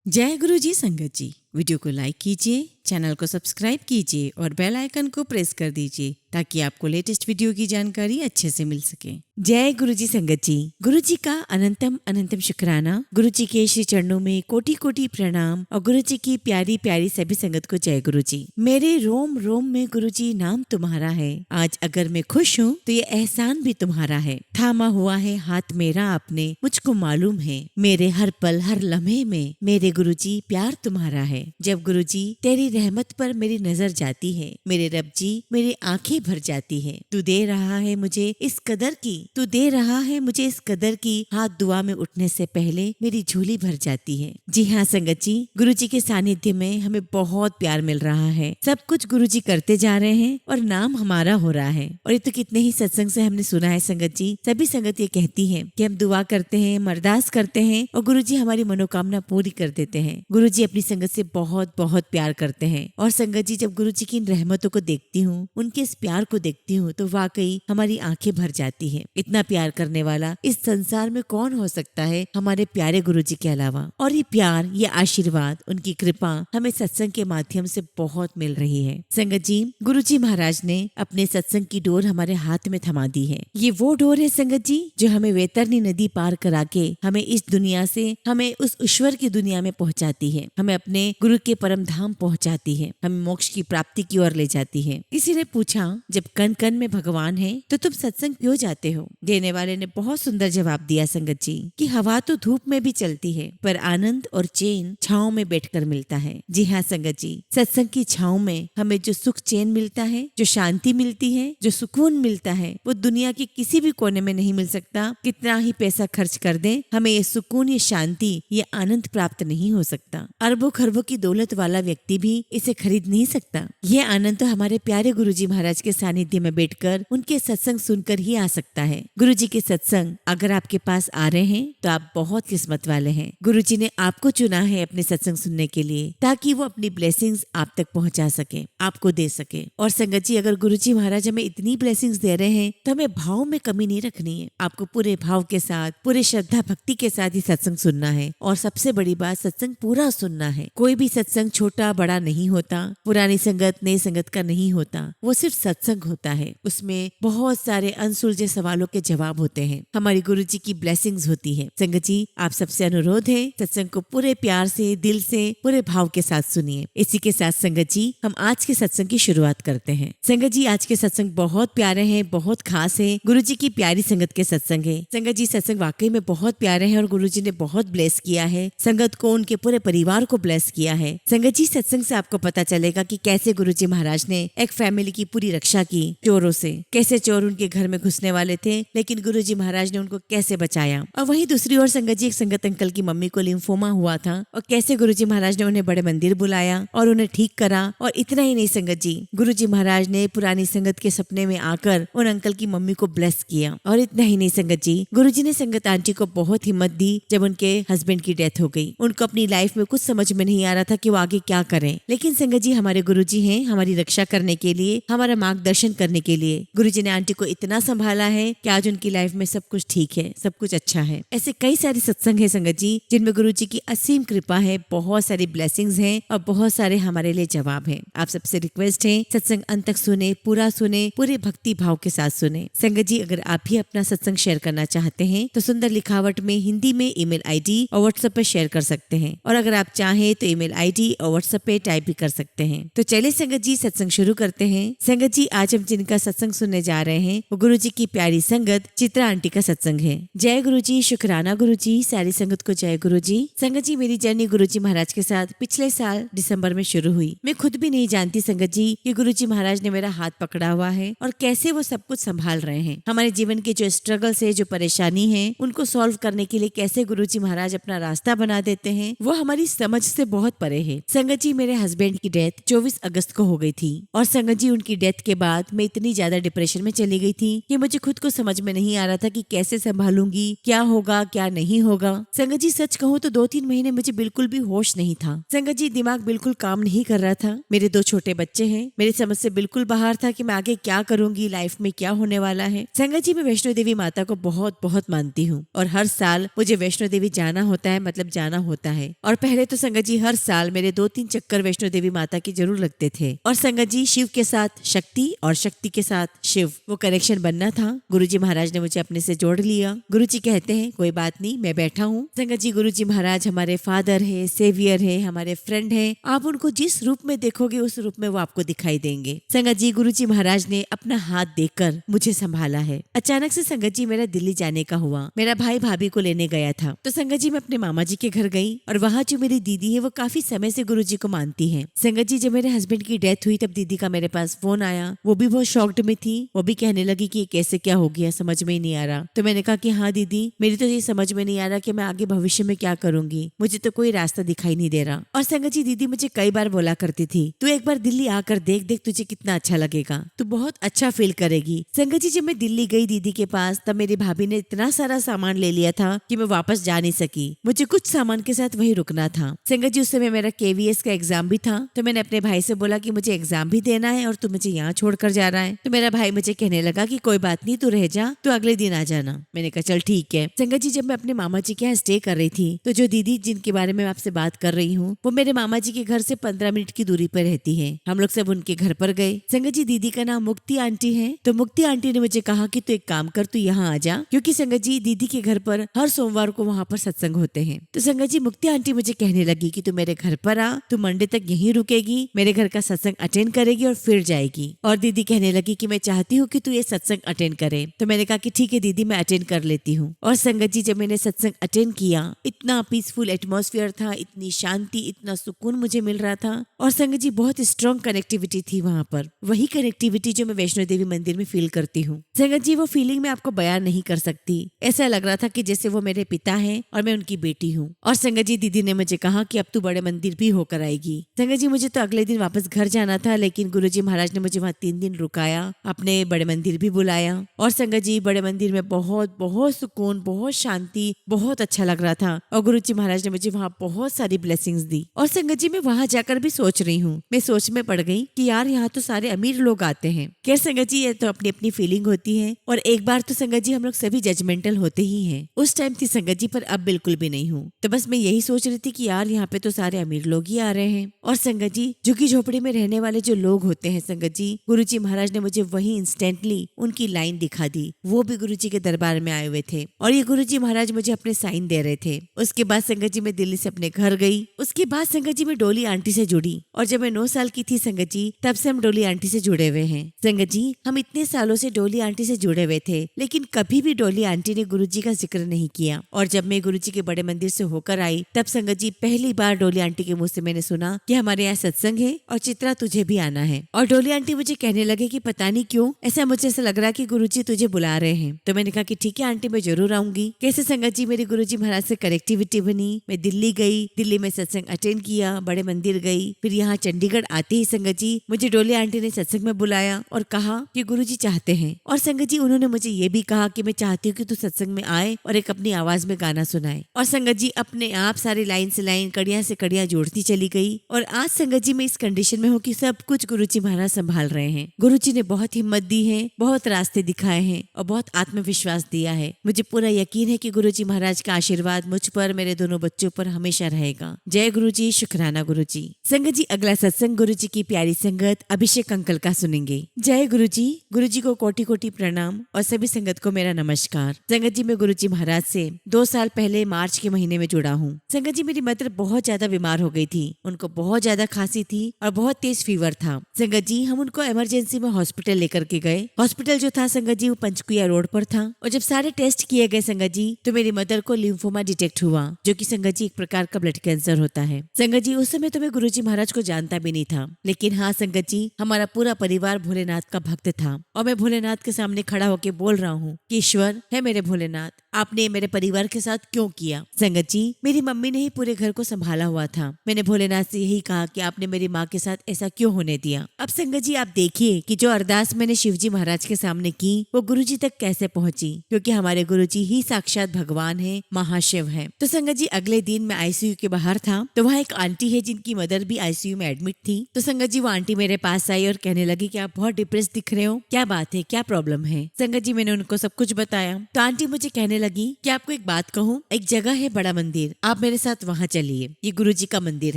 जय गुरु जी संगत जी। वीडियो को लाइक कीजिए, चैनल को सब्सक्राइब कीजिए और बेल आइकन को प्रेस कर दीजिए ताकि आपको लेटेस्ट वीडियो की जानकारी अच्छे से मिल सके। जय गुरु जी संगत जी। गुरु जी का अनंतम अनंतम शुक्राना। गुरु जी के श्री चरणों में कोटि कोटि प्रणाम और गुरु जी की प्यारी प्यारी सभी संगत को जय गुरु जी। मेरे रोम रोम में गुरु जी नाम तुम्हारा है। आज अगर मैं खुश हूँ तो ये एहसान भी तुम्हारा है। थामा हुआ है हाथ मेरा आपने, मुझको मालूम है मेरे हर पल हर लम्हे में मेरे गुरु जी प्यार तुम्हारा है। जब गुरु जी तेरी रहमत पर मेरी नजर जाती है, मेरे रब जी मेरी आंखें भर जाती है। तू दे रहा है मुझे इस कदर की, तू दे रहा है मुझे इस कदर की, हाथ दुआ में उठने से पहले मेरी झोली भर जाती है। जी हाँ संगत जी, गुरु जी के सानिध्य में हमें बहुत प्यार मिल रहा है। सब कुछ गुरु जी करते जा रहे हैं और नाम हमारा हो रहा है। और ये तो कितने ही सत्संग से हमने सुना है संगत जी। सभी संगत ये कहती है कि हम दुआ करते हैं, अरदास करते हैं और गुरु जी हमारी मनोकामना पूरी कर देते हैं। गुरु जी अपनी संगत से बहुत बहुत प्यार करते हैं। और संगत जी, जब गुरु जी की इन रहमतों को देखती हूँ, उनके इस प्यार को देखती हूँ तो वाकई हमारी आंखें भर जाती है। इतना प्यार करने वाला इस संसार में कौन हो सकता है हमारे प्यारे गुरु जी के अलावा। और ये प्यार, ये आशीर्वाद, उनकी कृपा हमें सत्संग के माध्यम से बहुत मिल रही है। संगत जी, गुरु जी महाराज ने अपने सत्संग की डोर हमारे हाथ में थमा दी है। ये वो डोर है संगत जी जो हमें वैतरणी नदी पार करा के हमें इस दुनिया से हमें उस ईश्वर की दुनिया में पहुंचाती है, हमें अपने गुरु के परम धाम पहुंचाती है, हमें मोक्ष की प्राप्ति की ओर ले जाती है। किसी ने पूछा, जब कण कण में भगवान है तो तुम सत्संग क्यों जाते हो? देने वाले ने बहुत सुंदर जवाब दिया संगत जी कि हवा तो धूप में भी चलती है पर आनंद और चैन छांव में बैठकर मिलता है। जी हाँ संगत जी, सत्संग की छांव में हमें जो सुख चैन मिलता है, जो शांति मिलती है, जो सुकून मिलता है, वो दुनिया के किसी भी कोने में नहीं मिल सकता। कितना ही पैसा खर्च कर दें, हमें ये सुकून, ये शांति, ये आनंद प्राप्त नहीं हो सकता। अरबों खरबों की दौलत वाला व्यक्ति भी इसे खरीद नहीं सकता। ये आनंद तो हमारे प्यारे गुरु जी महाराज के सानिध्य में बैठकर उनके सत्संग सुनकर ही आ सकता है। गुरु जी के सत्संग अगर आपके पास आ रहे हैं तो आप बहुत किस्मत वाले हैं। गुरु जी ने आपको चुना है अपने सत्संग सुनने के लिए ताकि वो अपनी ब्लेसिंग्स आप तक पहुंचा सके, आपको दे सके। और संगत जी, अगर गुरु जी महाराज हमें इतनी ब्लेसिंग्स दे रहे हैं तो हमें भाव में कमी नहीं रखनी है। आपको पूरे भाव के साथ, पूरे श्रद्धा भक्ति के साथ ही सत्संग सुनना है। और सबसे बड़ी बात, सत्संग पूरा सुनना है। कोई भी सत्संग छोटा बड़ा नहीं होता, पुरानी संगत नई संगत का नहीं होता। वो सिर्फ सत्संग होता है। उसमें बहुत सारे अनसुलझे सवालों के जवाब होते हैं, हमारी गुरु जी की ब्लेसिंग्स होती है। संगत जी, आप सबसे अनुरोध है सत्संग को पूरे प्यार से, दिल से, पूरे भाव के साथ सुनिए। इसी के साथ संगत जी, हम आज के सत्संग की शुरुआत करते हैं। संगत जी, आज के सत्संग बहुत प्यारे हैं, बहुत खास है। गुरु जी की प्यारी संगत के सत्संग है। संगत जी, सत्संग वाकई में बहुत प्यारे हैं और गुरु जी ने बहुत ब्लेस किया है संगत को, उनके पूरे परिवार को ब्लेस किया है। संगत जी, सत्संग से आपको पता चलेगा कि कैसे गुरु जी महाराज ने एक फैमिली की पूरी रक्षा की चोरों से। कैसे चोर उनके घर में घुसने वाले थे लेकिन गुरु जी महाराज ने उनको कैसे बचाया। और वहीं दूसरी ओर संगत जी, एक संगत अंकल की मम्मी को लिम्फोमा हुआ था और कैसे गुरु जी महाराज ने उन्हें बड़े मंदिर बुलाया और उन्हें ठीक करा। और इतना ही नहीं संगत जी, गुरु जी महाराज ने पुरानी संगत के सपने में आकर उन अंकल की मम्मी को ब्लेस किया। और इतना ही नहीं संगत जी, गुरु जी ने संगत आंटी को बहुत हिम्मत दी जब उनके हस्बैंड की डेथ हो गई। उनको अपनी लाइफ में कुछ समझ में नहीं आ रहा था कि वो आगे क्या करें। लेकिन संगत जी, हमारे गुरु जी हैं हमारी रक्षा करने के लिए, हमारा मार्गदर्शन करने के लिए। गुरु जी ने आंटी को इतना संभाला है कि आज उनकी लाइफ में सब कुछ ठीक है, सब कुछ अच्छा है। ऐसे कई सारे सत्संग है संगत जी जिनमें गुरु जी की असीम कृपा है, बहुत सारी ब्लेसिंग्स हैं और बहुत सारे हमारे लिए जवाब हैं। आप सबसे रिक्वेस्ट है सत्संग अंत तक सुने, पूरा सुने, पूरे भक्ति भाव के साथ सुने। संगत जी, अगर आप भी अपना सत्संग शेयर करना चाहते हैं तो सुंदर लिखावट में हिंदी में ईमेल आईडी और व्हाट्सएप पर शेयर कर सकते हैं। और अगर आप चाहें तो ईमेल आईडी और व्हाट्सएप पे टाइप भी कर सकते हैं। तो चलिए संगत जी, सत्संग शुरू करते हैं। संगत जी, आज हम जिनका सत्संग सुनने जा रहे हैं वो गुरु जी की प्यारी संगत चित्रा आंटी का सत्संग है। जय गुरु जी, शुक्राना गुरु जी, सारी संगत को जय गुरु जी। संगत जी, मेरी जर्नी गुरु जी महाराज के साथ पिछले साल दिसंबर में शुरू हुई। मैं खुद भी नहीं जानती संगत जी कि गुरु जी महाराज ने मेरा हाथ पकड़ा हुआ है और कैसे वो सब कुछ संभाल रहे हैं। हमारे जीवन के जो स्ट्रगल्स है, जो परेशानी है, उनको सॉल्व करने के लिए कैसे गुरु जी महाराज अपना रास्ता बना देते हैं, वो हमारी समझ से बहुत बहुत परे है। संगत जी, मेरे हस्बैंड की डेथ 24 अगस्त को हो गई थी और संगत जी उनकी डेथ के बाद मैं इतनी ज्यादा डिप्रेशन में चली गई थी कि मुझे खुद को समझ में नहीं आ रहा था कि कैसे संभालूंगी, क्या होगा क्या नहीं होगा। संगत जी, सच कहूँ तो 2-3 महीने मुझे बिल्कुल भी होश नहीं था। संगत जी, दिमाग बिल्कुल काम नहीं कर रहा था। मेरे 2 छोटे बच्चे हैं, मेरी समझ से बिल्कुल बाहर था कि मैं आगे क्या करूंगी, लाइफ में क्या होने वाला है। संगत जी, मैं वैष्णो देवी माता को बहुत बहुत मानती हूँ और हर साल मुझे वैष्णो देवी जाना होता है, मतलब जाना होता है। और पहले तो संगत जी हर साल मेरे 2-3 चक्कर वैष्णो देवी माता के जरूर लगते थे। और संगत जी, शिव के साथ शक्ति और शक्ति के साथ शिव, वो कनेक्शन बनना था। गुरुजी महाराज ने मुझे अपने से जोड़ लिया। गुरुजी कहते हैं कोई बात नहीं, मैं बैठा हूँ। संगत जी, गुरुजी महाराज हमारे फादर है, सेवियर है, हमारे फ्रेंड है। आप उनको जिस रूप में देखोगे उस रूप में वो आपको दिखाई देंगे। संगत जी, गुरुजी महाराज ने अपना हाथ देकर मुझे संभाला है। अचानक से संगत जी मेरा दिल्ली जाने का हुआ। मेरा भाई भाभी को लेने गया था, तो संगत जी मैं अपने मामा जी के घर गई और वहाँ जो मेरी दीदी है वो काफी समय से गुरुजी को मानती है। संगत जी, जब मेरे हस्बैंड की डेथ हुई तब दीदी का मेरे पास फोन आया। वो भी बहुत शॉक्ड में थी। वो भी कहने लगी कि ये कैसे क्या हो गया, समझ में ही नहीं आ रहा। तो मैंने कहा कि हाँ दीदी, मेरी तो ये समझ में नहीं आ रहा कि मैं आगे भविष्य में क्या करूंगी, मुझे तो कोई रास्ता दिखाई नहीं दे रहा। और संगत जी, दीदी मुझे कई बार बोला करती थी तू एक बार दिल्ली आकर देख देख, तुझे कितना अच्छा लगेगा, तू बहुत अच्छा फील करेगी। संगत जी, जब मैं दिल्ली गई दीदी के पास तब मेरी भाभी ने इतना सारा सामान ले लिया था कि मैं वापस जा नहीं सकी। मुझे कुछ सामान के साथ वहीं रुकना था। संगत जी, उस समय मेरा KVS का एग्जाम भी था, तो मैंने अपने भाई से बोला कि मुझे एग्जाम भी देना है और तू मुझे यहाँ छोड़कर जा रहा है। तो मेरा भाई मुझे कहने लगा कि कोई बात नहीं, तू रह जा, तू अगले दिन आ जाना। मैंने कहा चल ठीक है। संगत जी, जब मैं अपने मामा जी के यहाँ स्टे कर रही थी तो जो दीदी जिनके बारे में आपसे बात कर रही हूँ वो मेरे मामा जी के घर से 15 मिनट की दूरी पर रहती है। हम लोग सब उनके घर पर गए। संगत जी, दीदी का नाम मुक्ति आंटी है। तो मुक्ति आंटी ने मुझे कहा कि तू एक काम कर, तू यहाँ आ जा, क्योंकि संगत जी दीदी के घर पर हर सोमवार को वहाँ पर सत्संग होते हैं। तो संगत जी, मुक्ति आंटी मुझे कहने लगी कि तू मेरे घर पर आ, तू मंडे तक यहीं रुकेगी, मेरे घर का सत्संग अटेंड करेगी और फिर जाएगी। और दीदी कहने लगी कि मैं चाहती हूँ कि तू ये सत्संग अटेंड करे। तो मैंने कहा कि ठीक है दीदी, मैं अटेंड कर लेती हूँ। और संगत जी, जब मैंने सत्संग अटेंड किया, इतना पीसफुल एटमॉस्फेयर था, इतनी शांति, इतना सुकून मुझे मिल रहा था। और संगत जी, बहुत स्ट्रॉन्ग कनेक्टिविटी थी वहाँ पर, वही कनेक्टिविटी जो मैं वैष्णो देवी मंदिर में फील करती हूँ। संगत जी, वो फीलिंग मैं आपको बयान नहीं कर सकती। ऐसा लग रहा था कि जैसे वो मेरे पिता हैं और मैं उनकी बेटी हूँ। और संगत जी, दीदी ने मुझे कहा कि अब तू बड़े मंदिर भी होकर आएगी। संगत जी, मुझे तो अगले दिन वापस घर जाना था, लेकिन गुरुजी महाराज ने मुझे वहाँ 3 दिन रुकाया, अपने बड़े मंदिर भी बुलाया। और संगत जी, बड़े मंदिर में बहुत बहुत सुकून, बहुत शांति, बहुत अच्छा लग रहा था। और गुरुजी महाराज ने मुझे वहाँ बहुत सारी ब्लेसिंग्स दी। और संगत जी, मैं वहाँ जाकर भी सोच रही हूँ, मैं सोच में पड़ गई कि यार यहाँ तो सारे अमीर लोग आते हैं। खैर संगत जी, ये तो अपनी अपनी फीलिंग होती है। और एक बार तो संगत जी हम लोग सभी जजमेंटल होते ही हैं। उस टाइम थी संगत जी, पर अब बिल्कुल भी नहीं हूँ। तो बस मैं यही सोच रही थी कि यार यहाँ पे तो सारे अमीर लोग ही आ रहे हैं। और संगत जी, झुग्गी झोपड़ी में रहने वाले जो लोग होते हैं संगत जी, गुरुजी महाराज ने मुझे वही इंस्टेंटली उनकी लाइन दिखा दी। वो भी गुरुजी के दरबार में आए हुए थे और ये गुरुजी महाराज मुझे अपने साइन दे रहे थे। उसके बाद संगत जी मैं दिल्ली से अपने घर गई। उसके बाद संगत जी मैं डोली आंटी से जुड़ी और जब मैं 9 साल की थी संगत जी, तब से हम डोली आंटी से जुड़े हुए हैं। संगत जी, हम इतने सालों से डोली आंटी से जुड़े हुए थे, लेकिन कभी भी डोली आंटी ने गुरुजी का जिक्र नहीं किया। और जब मैं गुरुजी के बड़े मंदिर से होकर आई तब संगत जी पहली बार डोली आंटी के मुंह से मैंने सुना कि हमारे यहाँ सत्संग है और चित्रा तुझे भी आना है। और डोली आंटी मुझे कहने लगे कि पता नहीं क्यों ऐसा मुझे ऐसा लग रहा है कि गुरुजी तुझे बुला रहे हैं। तो मैंने कहा कि ठीक है आंटी, मैं जरूर आऊंगी। कैसे संगत जी मेरी गुरुजी महाराज से कनेक्टिविटी बनी। मैं दिल्ली गई, दिल्ली में सत्संग अटेंड किया, बड़े मंदिर गई, फिर यहाँ चंडीगढ़ आते ही संगत जी मुझे डोली आंटी ने सत्संग में बुलाया और कहा कि गुरुजी चाहते हैं। और संगत जी उन्होंने मुझे ये भी कहा कि मैं चाहती हूँ कि तू सत्संग में आए और एक अपनी आवाज में गाना सुनाए। और संगत जी अपने आप सारी लाइन से लाइन, कड़ियां से कड़ियां जोड़ती चली गई। और आज संगत जी मैं इस कंडीशन में हूँ कि सब कुछ गुरुजी महाराज संभाल रहे हैं। गुरुजी ने बहुत हिम्मत दी है, बहुत रास्ते दिखाए हैं और बहुत आत्मविश्वास दिया है। मुझे पूरा यकीन है कि गुरुजी महाराज का आशीर्वाद मुझ पर, मेरे दोनों बच्चों पर हमेशा रहेगा। जय गुरुजी, शुक्राना गुरुजी। संगत जी अगला सत्संग गुरुजी की प्यारी संगत अभिषेक अंकल का सुनेंगे। जय गुरुजी। गुरुजी को कोटि कोटि प्रणाम और सभी संगत को मेरा नमस्कार। संगत जी मैं गुरुजी महाराज से 2 साल पहले मार्च के महीने में जुड़ा हूँ। संगत जी मेरी मदर बहुत ज्यादा बीमार हो गई थी, उनको बहुत ज्यादा खांसी थी और बहुत तेज फीवर था। संगत जी हम उनको इमरजेंसी में हॉस्पिटल लेकर के गए। हॉस्पिटल जो था संगत जी वो पंचकुया रोड पर था। और जब सारे टेस्ट किए गए संगत जी तो मेरी मदर को लिम्फोमा डिटेक्ट हुआ, जो कि संगत जी एक प्रकार का ब्लड कैंसर होता है। संगत जी उस समय तो मैं गुरुजी महाराज को जानता भी नहीं था, लेकिन हाँ संगत जी हमारा पूरा परिवार भोलेनाथ का भक्त था। और मैं भोलेनाथ के सामने खड़ा होकर बोल रहा हूँ कि ईश्वर है मेरे भोलेनाथ, आपने मेरे परिवार के साथ क्यों किया। संगत जी मेरी मम्मी ने ही पूरे घर को संभाला हुआ हुआ था। मैंने भोलेनाथ से यही कहा कि आपने मेरी माँ के साथ ऐसा क्यों होने दिया। अब संगत जी आप देखिए कि जो अरदास मैंने शिवजी महाराज के सामने की वो गुरुजी तक कैसे पहुंची, क्योंकि हमारे गुरुजी ही साक्षात भगवान है, महाशिव है। तो संगत जी अगले दिन मैं आईसीयू के बाहर था, तो वहाँ एक आंटी है जिनकी मदर भी आईसीयू में एडमिट थी। तो संगत जी वो आंटी मेरे पास आई और कहने लगी कि आप बहुत डिप्रेस दिख रहे हो, क्या बात है, क्या प्रॉब्लम है। संगत जी मैंने उनको सब कुछ बताया। तो आंटी मुझे कहने लगी कि आपको एक बात कहूँ, एक जगह है बड़ा मंदिर, आप मेरे साथ वहाँ चलिए, ये गुरुजी का मंदिर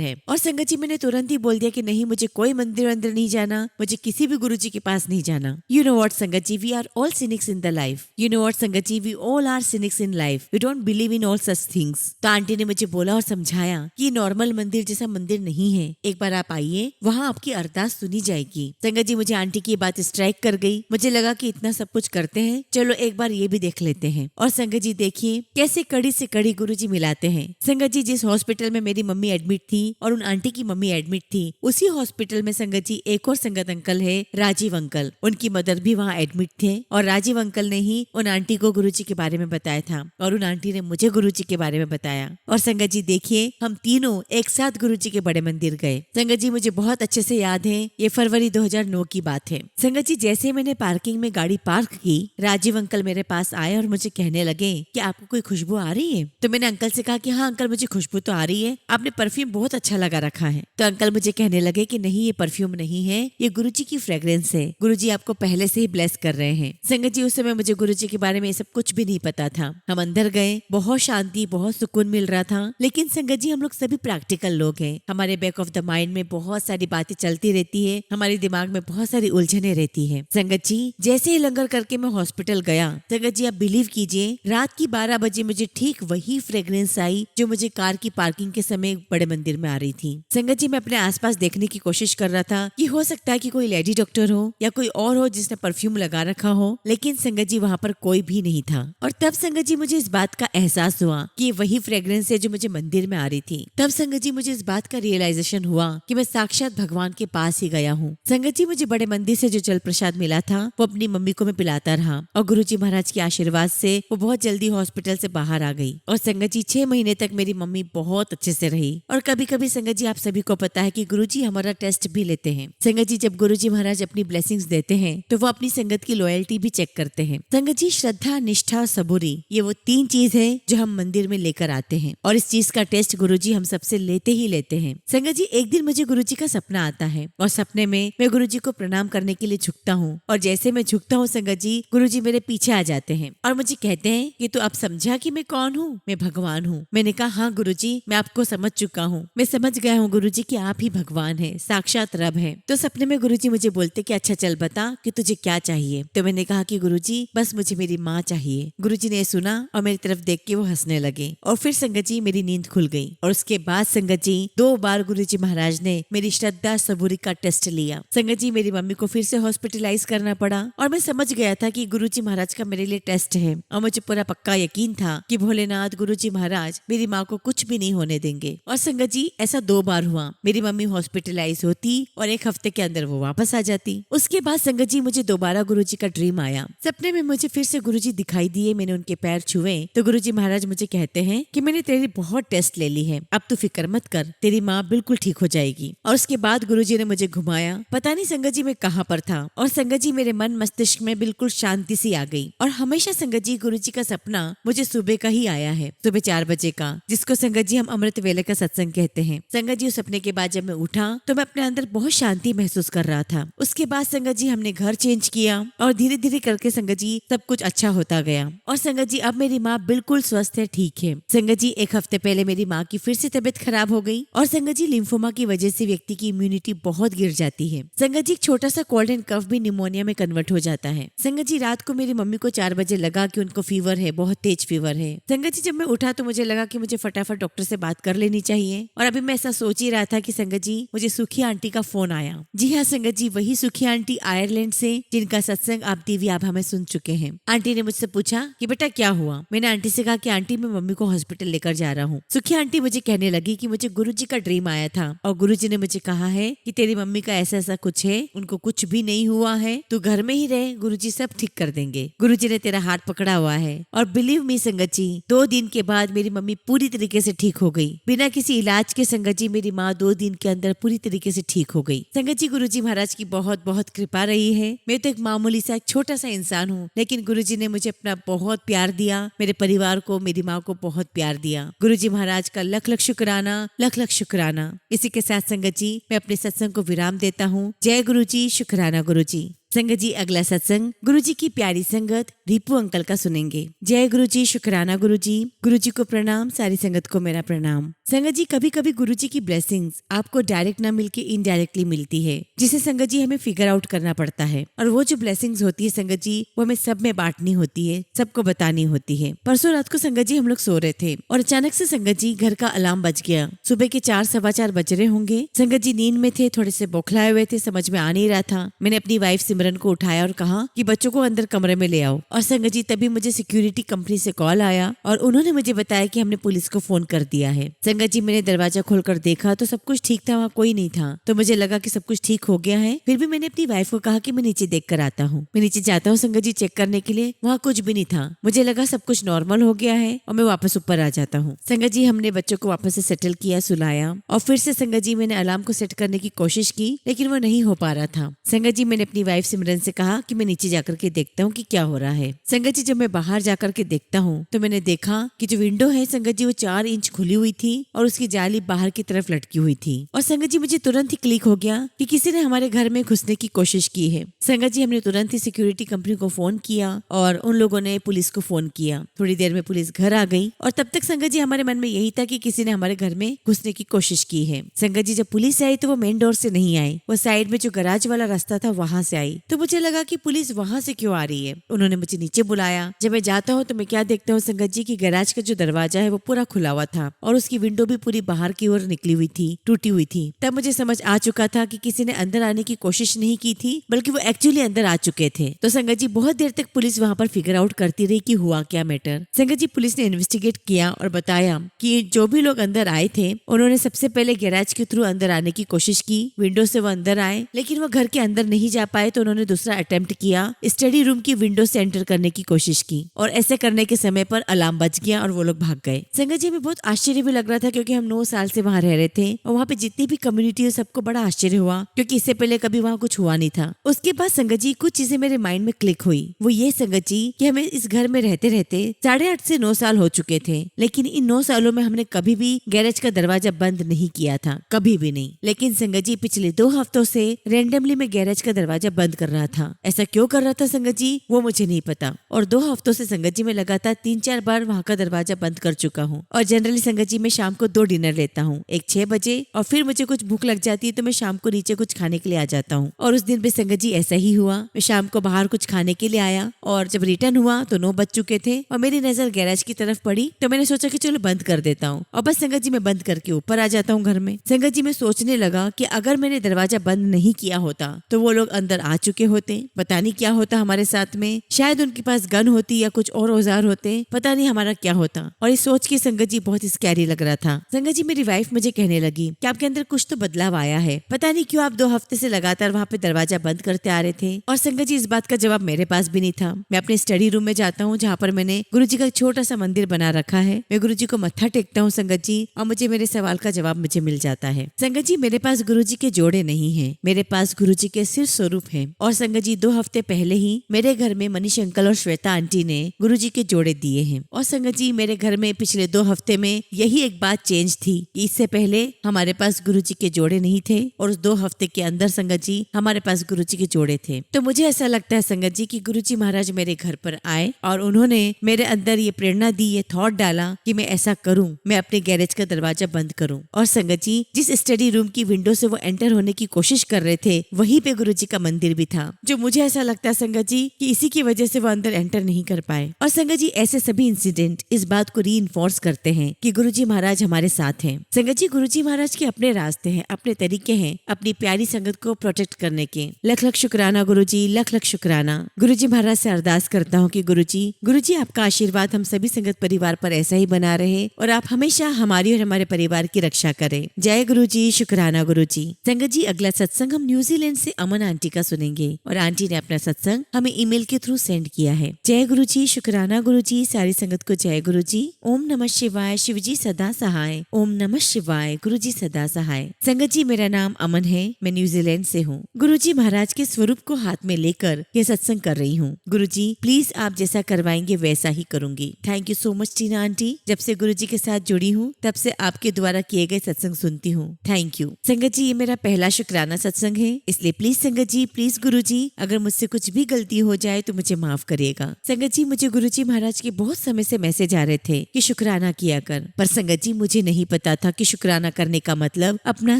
है। और संगत जी मैंने तुरंत ही बोल दिया कि नहीं, मुझे कोई मंदिर अंदर नहीं जाना, मुझे किसी भी गुरुजी के पास नहीं जाना। You know what Sangat ji, we are all cynics in the life. You know what Sangat ji, we all are cynics in life, we don't believe in all such things. तो आंटी ने मुझे बोला और समझाया कि नॉर्मल मंदिर जैसा मंदिर नहीं है, एक बार आप आइए, वहाँ आपकी अरदास सुनी जाएगी। संगत जी मुझे आंटी की बात स्ट्राइक कर गई। मुझे लगा कि इतना सब कुछ करते हैं, चलो एक बार ये भी देख लेते हैं। और संगत जी देखिए कैसे कड़ी से कड़ी गुरुजी मिलाते हैं। संगत जी जिस हॉस्पिटल में मेरी मम्मी एडमिट थी और उन आंटी की मम्मी एडमिट थी, उसी हॉस्पिटल में संगत जी एक और संगत अंकल है, राजीव अंकल, उनकी मदर भी वहाँ एडमिट थे। और राजीव अंकल ने ही उन आंटी को गुरुजी के बारे में बताया था और उन आंटी ने मुझे गुरुजी के बारे में बताया। और संगत जी देखिए हम तीनों एक साथ गुरुजी के बड़े मंदिर गए। संगत जी मुझे बहुत अच्छे से याद है, ये फरवरी 2009 की बात है। संगत जी जैसे मैंने पार्किंग में गाड़ी पार्क की, राजीव अंकल मेरे पास आए और मुझे कहने लगे कि आपको कोई खुशबू आ रही है। तो मैंने अंकल से कहा कि हाँ अंकल मुझे खुशबू तो आ रही है, आपने परफ्यूम बहुत अच्छा लगा रखा है। तो अंकल मुझे कहने लगे कि नहीं ये परफ्यूम नहीं है, ये गुरुजी की फ्रेग्रेंस है, गुरुजी आपको पहले से ही ब्लेस कर रहे हैं। संगत जी उस समय मुझे गुरुजी के बारे में ये सब कुछ भी नहीं पता था। हम अंदर गए, बहुत शांति, बहुत सुकून मिल रहा था। लेकिन संगत जी हम लोग सभी प्रैक्टिकल लोग हैं, हमारे बैक ऑफ द माइंड में बहुत सारी बातें चलती रहती है, हमारे दिमाग में बहुत सारी उलझने रहती है। संगत जी जैसे ही लंगर करके मैं हॉस्पिटल गया, संगत जी आप बिलीव कीजिए रात की 12 बजे मुझे ठीक वही फ्रेग्रेंस आई जो मुझे कार की पार्किंग के समय बड़े मंदिर में आ रही थी। संगत जी मैं अपने आसपास देखने की कोशिश कर रहा था कि हो सकता है कि कोई लेडी डॉक्टर हो या कोई और हो जिसने परफ्यूम लगा रखा हो, लेकिन संगत जी वहाँ पर कोई भी नहीं था। और तब संगत जी मुझे इस बात का एहसास हुआ कि वही फ्रेग्रेंस है जो मुझे मंदिर में आ रही थी। तब संगत जी मुझे इस बात का रियलाइजेशन हुआ कि मैं साक्षात भगवान के पास ही गया हूँ। संगत जी मुझे बड़े मंदिर से जो जल प्रसाद मिला था वो अपनी मम्मी को मैं पिलाता रहा और गुरुजी महाराज के आशीर्वाद से वो बहुत जल्दी हॉस्पिटल से बाहर आ गई। और संगत जी 6 महीने तक मेरी मम्मी बहुत अच्छे से रही। और कभी कभी संगत जी आप सभी को पता है कि गुरुजी हमारा टेस्ट भी लेते हैं। संगत जी जब गुरुजी महाराज अपनी ब्लेसिंग्स देते हैं तो वो अपनी संगत की लॉयल्टी भी चेक करते हैं। संगत जी श्रद्धा, निष्ठा और सबूरी, ये वो 3 चीज है जो हम मंदिर में लेकर आते हैं और इस चीज का टेस्ट गुरुजी हम सबसे लेते ही लेते हैं। संगत जी एक दिन मुझे गुरुजी का सपना आता है और सपने में मैं गुरुजी को प्रणाम करने के लिए झुकता हूँ और जैसे मैं झुकता हूँ संगत जी गुरुजी मेरे पीछे आ जाते हैं और मुझे कहते हैं कि तू अब समझा कि मैं कौन हूँ, मैं भगवान हूँ। मैंने कहा हाँ गुरुजी मैं आपको समझ चुका हूँ, मैं समझ गया हूँ गुरुजी कि आप ही भगवान है, साक्षात रब है। तो सपने में गुरुजी मुझे बोलते कि अच्छा चल बता कि तुझे क्या चाहिए। तो मैंने कहा कि गुरुजी बस मुझे मेरी माँ चाहिए। गुरुजी ने सुना और मेरी तरफ देख के वो हंसने लगे और फिर संगत जी मेरी नींद खुल गई। और उसके बाद संगत जी 2 बार गुरुजी महाराज ने मेरी श्रद्धा सबूरी का टेस्ट लिया। संगत जी मेरी मम्मी को फिर से हॉस्पिटलाइज करना पड़ा और मैं समझ गया था कि गुरुजी महाराज का मेरे लिए टेस्ट है और मुझे पूरा पक्का यकीन था कि भोलेनाथ गुरुजी महाराज मेरी माँ को कुछ भी नहीं होने देंगे। और संगत जी ऐसा 2 बार हुआ, मेरी मम्मी हॉस्पिटलाइज होती और 1 हफ्ते के अंदर वो वापस आ जाती। उसके बाद संगत जी मुझे दोबारा गुरुजी का ड्रीम आया। सपने में मुझे फिर से गुरुजी दिखाई दिए, मैंने उनके पैर छुए तो गुरुजी महाराज मुझे कहते हैं कि मैंने तेरी बहुत टेस्ट ले ली है, अब तू फिक्र मत कर, तेरी माँ बिल्कुल ठीक हो जाएगी। और उसके बाद गुरुजी ने मुझे घुमाया, पता नहीं संगत जी मैं कहाँ पर था और संगत जी मेरे मन मस्तिष्क में बिल्कुल शांति सी आ गई। और हमेशा संगत जी गुरुजी का सपना मुझे सुबह का ही आया है, सुबह 4 बजे का, जिसको संगत जी हम अमृत वेले का सत्संग कहते हैं। संगत जी उस सपने के बाद जब मैं उठा तो मैं अपने अंदर बहुत शांति महसूस कर रहा था। उसके बाद संगत जी हमने घर चेंज किया और धीरे धीरे करके संगत जी सब कुछ अच्छा होता गया। और संगत जी अब मेरी माँ बिल्कुल स्वस्थ है, ठीक है। संगत जी 1 हफ्ते पहले मेरी माँ की फिर से तबीयत खराब हो गई और संगत जी लिम्फोमा की वजह से व्यक्ति की इम्यूनिटी बहुत गिर जाती है। संगत जी एक छोटा सा कोल्ड एंड कफ भी निमोनिया में कन्वर्ट हो जाता है। संगत जी रात को मेरी मम्मी को 4 बजे लगा कि उनको फीवर है, बहुत तेज फीवर है। संगत जी जब मैं उठा तो मुझे लगा कि मुझे फटाफट डॉक्टर से बात कर लेनी चाहिए और अभी मैं ऐसा सोच ही रहा था कि संगत जी मुझे सुखी आंटी का फोन आया। जी हाँ संगत जी वही सुखी आंटी आयरलैंड से जिनका सत्संग आप दिव्य आभा में सुन चुके हैं। आंटी ने मुझसे पूछा कि बेटा क्या हुआ। मैंने आंटी से कहा कि आंटी मैं मम्मी को हॉस्पिटल लेकर जा रहा हूँ। सुखी आंटी मुझे कहने लगी कि मुझे गुरुजी का ड्रीम आया था और गुरुजी ने मुझे कहा है कि तेरी मम्मी का ऐसा ऐसा कुछ है, उनको कुछ भी नहीं हुआ है, तू घर में ही रहे, गुरुजी सब ठीक कर देंगे। गुरुजी ने तेरा हाथ पकड़ा हुआ है। और बिलीव मी संगत जी 2 दिन के बाद मेरी मम्मी पूरी तरीके से ठीक हो गई, बिना किसी इलाज के संगत जी मेरी माँ 2 दिन के अंदर पूरी तरीके से ठीक हो गई। संगत जी गुरुजी महाराज की बहुत बहुत कृपा रही है। मैं तो एक मामूली सा एक छोटा सा इंसान हूँ, लेकिन गुरुजी ने मुझे अपना बहुत प्यार दिया, मेरे परिवार को, मेरी माँ को बहुत प्यार दिया। गुरुजी महाराज का लख लख शुक्राना, लख लख शुक्राना। इसी के साथ संगत जी मैं अपने सत्संग को विराम देता हूँ। जय गुरुजी, शुक्राना गुरुजी। संगत जी अगला सत्संग गुरुजी की प्यारी संगत रिपू अंकल का सुनेंगे। जय गुरुजी, शुक्राना गुरुजी। गुरुजी को प्रणाम, सारी संगत को मेरा प्रणाम। संगत जी कभी कभी गुरुजी की ब्लेसिंग्स आपको डायरेक्ट ना मिलके इनडायरेक्टली मिलती है, जिसे संगत जी हमें फिगर आउट करना पड़ता है। और वो जो ब्लेसिंग्स होती है संगत जी, वो हमें सब में बांटनी होती है, सबको बतानी होती है। परसों रात को संगत जी हम लोग सो रहे थे और अचानक से संगत जी घर का अलार्म बज गया। सुबह के 4 सवा 4 बज रहे होंगे। संगत जी नींद में थे, थोड़े से बौखलाए हुए थे, समझ में आ नहीं रहा था। मैंने अपनी वाइफ सिमरन को उठाया और कहा कि बच्चों को अंदर कमरे में ले आओ। और संगत जी तभी मुझे सिक्योरिटी कंपनी से कॉल आया और उन्होंने मुझे बताया कि हमने पुलिस को फोन कर दिया है। संगत जी मैंने दरवाजा खोलकर देखा तो सब कुछ ठीक था, वहाँ कोई नहीं था। तो मुझे लगा कि सब कुछ ठीक हो गया है। फिर भी मैंने अपनी वाइफ को कहा कि मैं नीचे देख कर आता हूँ। मैं नीचे जाता हूँ संगत जी चेक करने के लिए, वहाँ कुछ भी नहीं था। मुझे लगा सब कुछ नॉर्मल हो गया है और मैं वापस ऊपर आ जाता हूँ। संगत जी हमने बच्चों को वापस से सेटल किया, सुलाया और फिर से संगत जी मैंने अलार्म को सेट करने की कोशिश की, लेकिन वो नहीं हो पा रहा था। संगत जी मैंने अपनी वाइफ सिमरन से कहा कि मैं नीचे जाकर के देखता हूँ कि क्या हो रहा है। संगत जी जब मैं बाहर जाकर के देखता हूँ तो मैंने देखा कि जो विंडो है संगत जी वो 4 इंच खुली हुई थी और उसकी जाली बाहर की तरफ लटकी हुई थी। और संगत जी मुझे तुरंत ही क्लिक हो गया कि किसी ने हमारे घर में घुसने की कोशिश की है। संगत जी हमने तुरंत ही सिक्योरिटी कंपनी को फोन किया और उन लोगों ने पुलिस को फोन किया। थोड़ी देर में पुलिस घर आ गई और तब तक संगत जी हमारे मन में यही था कि किसी ने हमारे घर में घुसने की कोशिश की है। संगत जी जब पुलिस आई तो वो मेन डोर से नहीं आई, वो साइड में जो गैराज वाला रास्ता था वहां से आई। तो मुझे लगा कि पुलिस वहां से क्यों आ रही है। उन्होंने मुझे नीचे बुलाया। जब मैं जाता हूँ तो मैं क्या देखता हूँ संगत जी की गैराज का जो दरवाजा है वो पूरा खुला हुआ था और उसकी विंडो भी पूरी बाहर की ओर निकली हुई थी, टूटी हुई थी। तब मुझे समझ आ चुका था कि किसी ने अंदर आने की कोशिश नहीं की थी, बल्कि वो एक्चुअली अंदर आ चुके थे। तो संगत जी बहुत देर तक पुलिस वहाँ पर फिगर आउट करती रही कि हुआ क्या मैटर। संगत जी पुलिस ने इन्वेस्टिगेट किया और बताया कि जो भी लोग अंदर आए थे उन्होंने सबसे पहले गैराज के थ्रू अंदर आने की कोशिश की, विंडो से वो अंदर आए, लेकिन वो घर के अंदर नहीं जा पाए तो उन्होंने दूसरा अटेम्प्ट किया, स्टडी रूम की विंडो से एंटर करने की कोशिश की और ऐसे करने के समय पर अलार्म बज गया और वो लोग भाग गए। संगत जी हमें बहुत आश्चर्य भी लग रहा था क्योंकि हम 9 साल से वहाँ रह रहे थे और वहाँ पे जितनी भी कम्युनिटी है सबको बड़ा आश्चर्य हुआ क्योंकि इससे पहले कभी वहाँ कुछ हुआ नहीं था। उसके बाद संगत जी कुछ चीजें मेरे माइंड में क्लिक हुई। वो ये संगत जी कि हमें इस घर में रहते रहते 8.5 से 9 साल हो चुके थे, लेकिन इन 9 सालों में हमने कभी भी गैरेज का दरवाजा बंद नहीं किया था, कभी भी नहीं। लेकिन संगत जी पिछले 2 हफ्तों से रेंडमली मैं गैरेज का दरवाजा बंद कर रहा था। ऐसा क्यों कर रहा था संगत जी वो मुझे नहीं पता। और 2 हफ्तों से संगत जी मैं लगातार 3-4 बार वहाँ का दरवाजा बंद कर चुका हूँ। और जनरली संगत जी मैं शाम को 2 डिनर लेता हूँ, एक 6 बजे और फिर मुझे कुछ भूख लग जाती है तो मैं शाम को नीचे कुछ खाने के लिए आ जाता हूँ। और उस दिन भी संगत जी ऐसा ही हुआ। मैं शाम को बाहर कुछ खाने के लिए आया और जब रिटर्न हुआ तो 9 बज चुके थे और मेरी नजर गैराज की तरफ पड़ी तो मैंने सोचा कि चलो बंद कर देता हूँ और बस संगत जी मैं बंद करके ऊपर आ जाता हूँ घर में। संगत जी मैं सोचने लगा कि अगर मैंने दरवाजा बंद नहीं किया होता तो वो लोग अंदर आ चुके होते, पता नहीं क्या होता हमारे साथ में, शायद उनके पास गन होती या कुछ और औजार होते, पता नहीं हमारा क्या होता। और इस सोच के संगत जी बहुत स्कैरी लग रहा था। संगत जी मेरी वाइफ मुझे कहने लगी कि आपके अंदर कुछ तो बदलाव आया है, पता नहीं क्यों आप 2 हफ्ते से लगातार वहाँ पे दरवाजा बंद करते आ रहे थे। और संगत जी इस बात का जवाब मेरे पास भी नहीं था। मैं अपने स्टडी रूम में जाता हूँ जहाँ पर मैंने गुरुजी का एक छोटा सा मंदिर बना रखा है। मैं गुरुजी को मत्था टेकता हूँ संगत जी और मुझे मेरे सवाल का जवाब मुझे मिल जाता है। संगत जी मेरे पास गुरुजी के जोड़े नहीं है, मेरे पास गुरुजी के सिर्फ स्वरूप है। और संगत जी 2 हफ्ते पहले ही मेरे घर में मनीष अंकल और श्वेता आंटी ने गुरुजी के जोड़े दिए हैं। और संगत जी मेरे घर में पिछले 2 हफ्ते में यही एक बात चेंज थी कि इससे पहले हमारे पास गुरुजी के जोड़े नहीं थे और उस 2 हफ्ते के अंदर संगत जी हमारे पास गुरुजी के जोड़े थे। तो मुझे ऐसा लगता है संगत जी कि गुरुजी महाराज मेरे घर पर आए और उन्होंने मेरे अंदर ये प्रेरणा दी, ये थॉट डाला कि मैं ऐसा करूं, मैं अपने गैरेज का दरवाजा बंद करूं। और संगत जी जिस स्टडी रूम की विंडो से वो एंटर होने की कोशिश कर रहे थे वहीं पे गुरुजी का मंदिर भी था, जो मुझे ऐसा लगता है संगत जी कि इसी की वजह से वो अंदर एंटर नहीं कर पाए। और संगत जी ऐसे सभी इंसिडेंट इस बात को रीइंफोर्स करते हैं कि गुरुजी महाराज हमारे साथ हैं। संगत जी गुरुजी महाराज के अपने रास्ते हैं, अपने तरीके हैं अपनी प्यारी संगत को प्रोटेक्ट करने के। लख लख शुक्राना गुरुजी, लख लख शुक्राना। गुरुजी महाराज से अरदास करता हूँ कि गुरुजी आपका आशीर्वाद हम सभी संगत परिवार पर ऐसा ही बना रहे और आप हमेशा हमारी और हमारे परिवार की रक्षा करें। जय गुरुजी, शुक्राना गुरुजी। संगत जी अगला सत्संग हम न्यूजीलैंड से अमन आंटी का सुनेंगे। सुनेंगे और आंटी ने अपना सत्संग हमें ईमेल के थ्रू सेंड किया है। जय गुरु जी, शुक्राना गुरु जी, सारी संगत को जय गुरु जी। ओम नमः शिवाय, शिव जी सदा सहाय। ओम नमः शिवाय, गुरु जी सदा सहाय। संगत जी, मेरा नाम अमन है, मैं न्यूजीलैंड से हूँ। गुरु जी महाराज के स्वरूप को हाथ में लेकर यह सत्संग कर रही हूँ। गुरु जी प्लीज आप जैसा करवाएंगे वैसा ही करूंगी। Thank you so much Tina aunty, जब से गुरु जी के साथ जुड़ी हूँ तब से आपके द्वारा किए गए सत्संग सुनती हूँ। Thank you. संगत जी, ये मेरा पहला शुक्राना सत्संग है, इसलिए प्लीज संगत जी, प्लीज गुरु जी, अगर मुझसे कुछ भी गलती हो जाए तो मुझे माफ करिएगा। संगत जी, मुझे गुरु जी महाराज के बहुत समय से मैसेज आ रहे थे कि शुक्राना किया कर, पर संगत जी मुझे नहीं पता था कि शुक्राना करने का मतलब अपना